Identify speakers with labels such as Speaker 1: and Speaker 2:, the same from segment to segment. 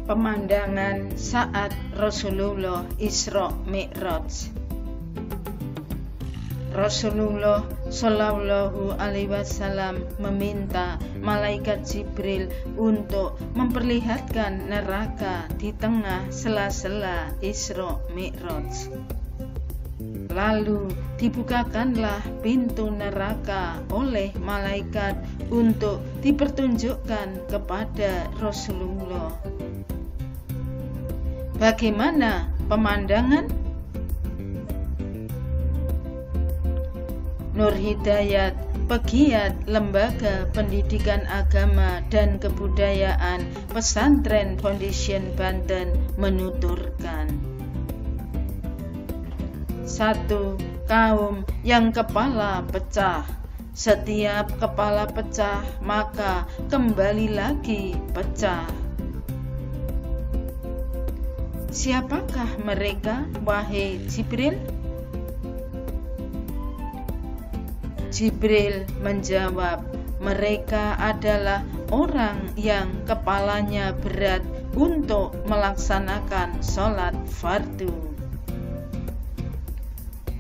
Speaker 1: Pemandangan saat Rasulullah Isra Mi'raj. Rasulullah Shallallahu Alaihi Wasallam meminta malaikat Jibril untuk memperlihatkan neraka di tengah sela-sela Isra Mi'raj. Lalu dibukakanlah pintu neraka oleh malaikat untuk dipertunjukkan kepada Rasulullah. Bagaimana pemandangan? Nur Hidayat, pegiat Lembaga Pendidikan Agama dan Kebudayaan Pesantren Foundation Banten menuturkan. 1. Kaum yang kepala pecah. Setiap kepala pecah, maka kembali lagi pecah. Siapakah mereka, wahai Jibril? Jibril menjawab, mereka adalah orang yang kepalanya berat untuk melaksanakan sholat fardu.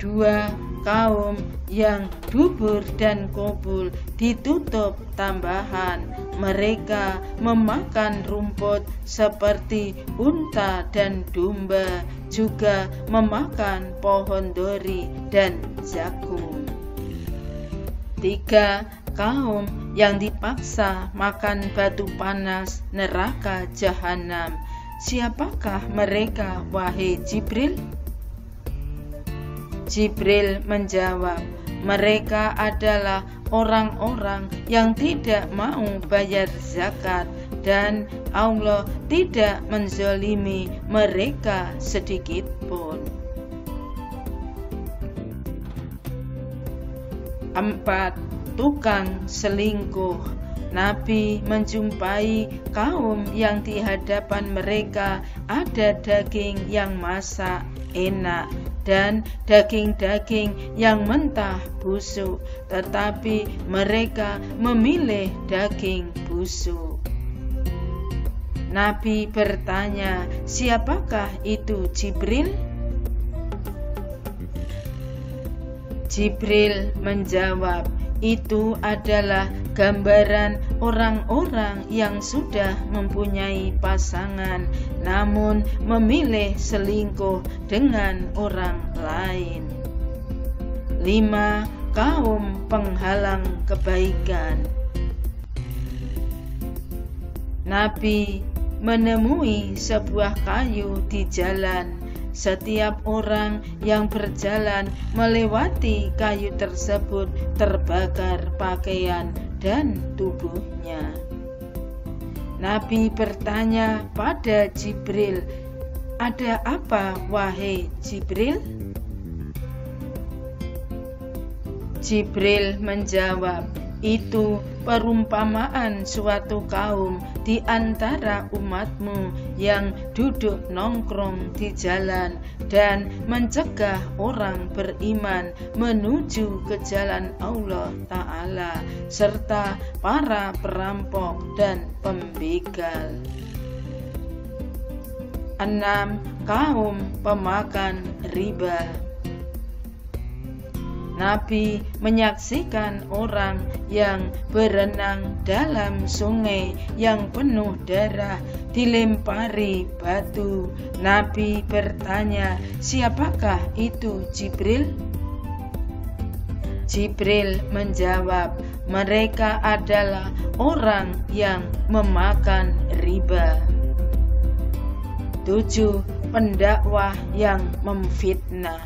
Speaker 1: 2. Kaum yang dubur dan kubul ditutup tambahan, mereka memakan rumput seperti unta dan domba, juga memakan pohon dori dan jagung. 3. Kaum yang dipaksa makan batu panas neraka jahanam. Siapakah mereka, wahai Jibril? Jibril menjawab, mereka adalah orang-orang yang tidak mau bayar zakat dan Allah tidak menzalimi mereka sedikit pun. 4. Tukang selingkuh. Nabi menjumpai kaum yang di hadapan mereka ada daging yang masak enak dan daging-daging yang mentah busuk, tetapi mereka memilih daging busuk. Nabi bertanya, siapakah itu Jibril? Jibril menjawab, itu adalah gambaran orang-orang yang sudah mempunyai pasangan namun memilih selingkuh dengan orang lain. 5. Kaum penghalang kebaikan. Nabi menemui sebuah kayu di jalan. Setiap orang yang berjalan melewati kayu tersebut terbakar pakaian dan tubuhnya. Nabi bertanya pada Jibril, ada apa, wahai Jibril? Jibril menjawab, itu perumpamaan suatu kaum di antara umatmu yang duduk nongkrong di jalan dan mencegah orang beriman menuju ke jalan Allah Ta'ala serta para perampok dan pembegal. 6. Kaum pemakan riba. Nabi menyaksikan orang yang berenang dalam sungai yang penuh darah, dilempari batu. Nabi bertanya, siapakah itu Jibril? Jibril menjawab, mereka adalah orang yang memakan riba. 7. Pendakwah yang memfitnah.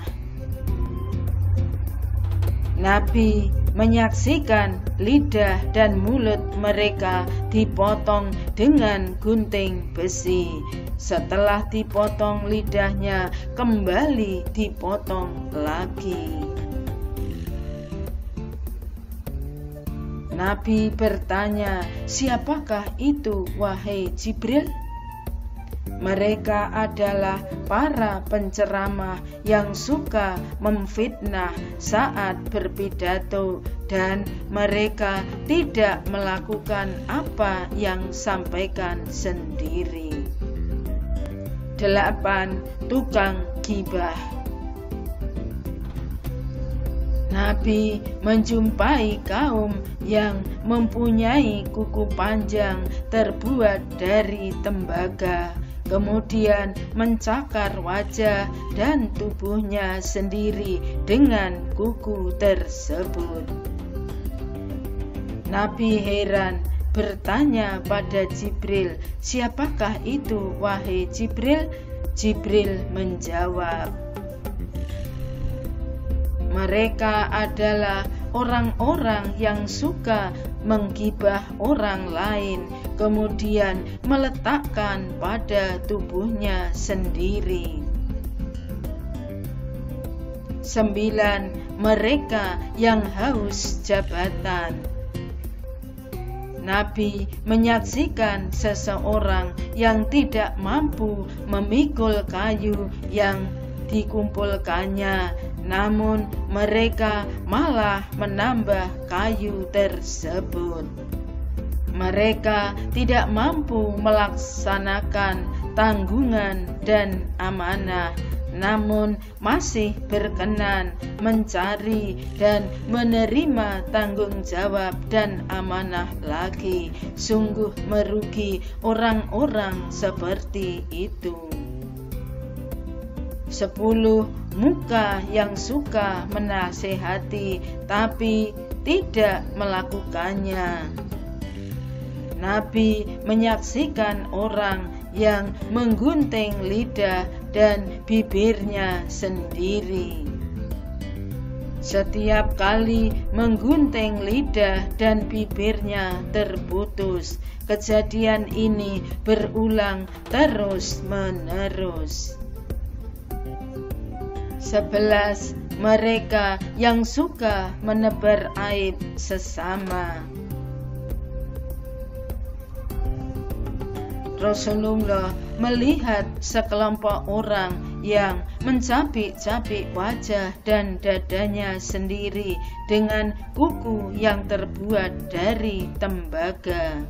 Speaker 1: Nabi menyaksikan lidah dan mulut mereka dipotong dengan gunting besi. Setelah dipotong lidahnya, kembali dipotong lagi. Nabi bertanya, siapakah itu, wahai Jibril? Mereka adalah para penceramah yang suka memfitnah saat berpidato dan mereka tidak melakukan apa yang sampaikan sendiri. 8 tukang gibah. Nabi menjumpai kaum yang mempunyai kuku panjang terbuat dari tembaga, kemudian mencakar wajah dan tubuhnya sendiri dengan kuku tersebut. Nabi heran, bertanya pada Jibril, "Siapakah itu, wahai Jibril?" Jibril menjawab, "Mereka adalah orang-orang yang suka menggibah orang lain, kemudian meletakkan pada tubuhnya sendiri." 9. Mereka yang haus jabatan. Nabi menyaksikan seseorang yang tidak mampu memikul kayu yang dikumpulkannya, namun mereka malah menambah kayu tersebut. Mereka tidak mampu melaksanakan tanggungan dan amanah, namun masih berkenan mencari dan menerima tanggung jawab dan amanah lagi. Sungguh merugi orang-orang seperti itu. 10. Muka yang suka menasehati tapi tidak melakukannya. Nabi menyaksikan orang yang menggunting lidah dan bibirnya sendiri. Setiap kali menggunting lidah dan bibirnya terputus. Kejadian ini berulang terus-menerus. 11. Mereka yang suka menebar aib sesama. Rasulullah melihat sekelompok orang yang mencabik-cabik wajah dan dadanya sendiri dengan kuku yang terbuat dari tembaga.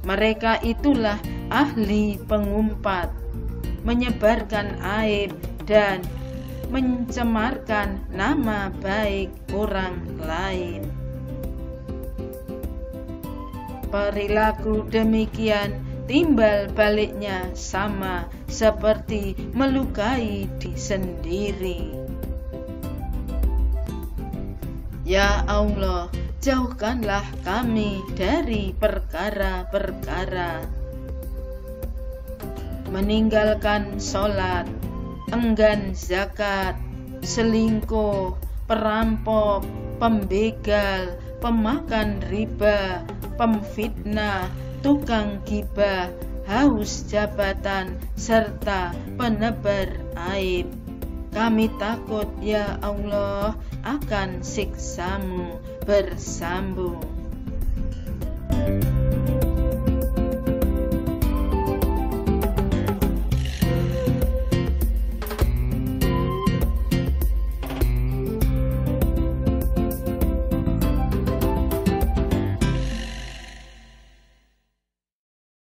Speaker 1: Mereka itulah ahli pengumpat, menyebarkan aib dan mencemarkan nama baik orang lain. Perilaku demikian timbal baliknya sama seperti melukai diri sendiri. Ya Allah, jauhkanlah kami dari perkara-perkara meninggalkan sholat, enggan zakat, selingkuh, perampok, pembegal, pemakan riba, pemfitnah, tukang gibah, haus jabatan, serta penebar aib. Kami takut ya Allah akan siksa-Mu. Bersambung.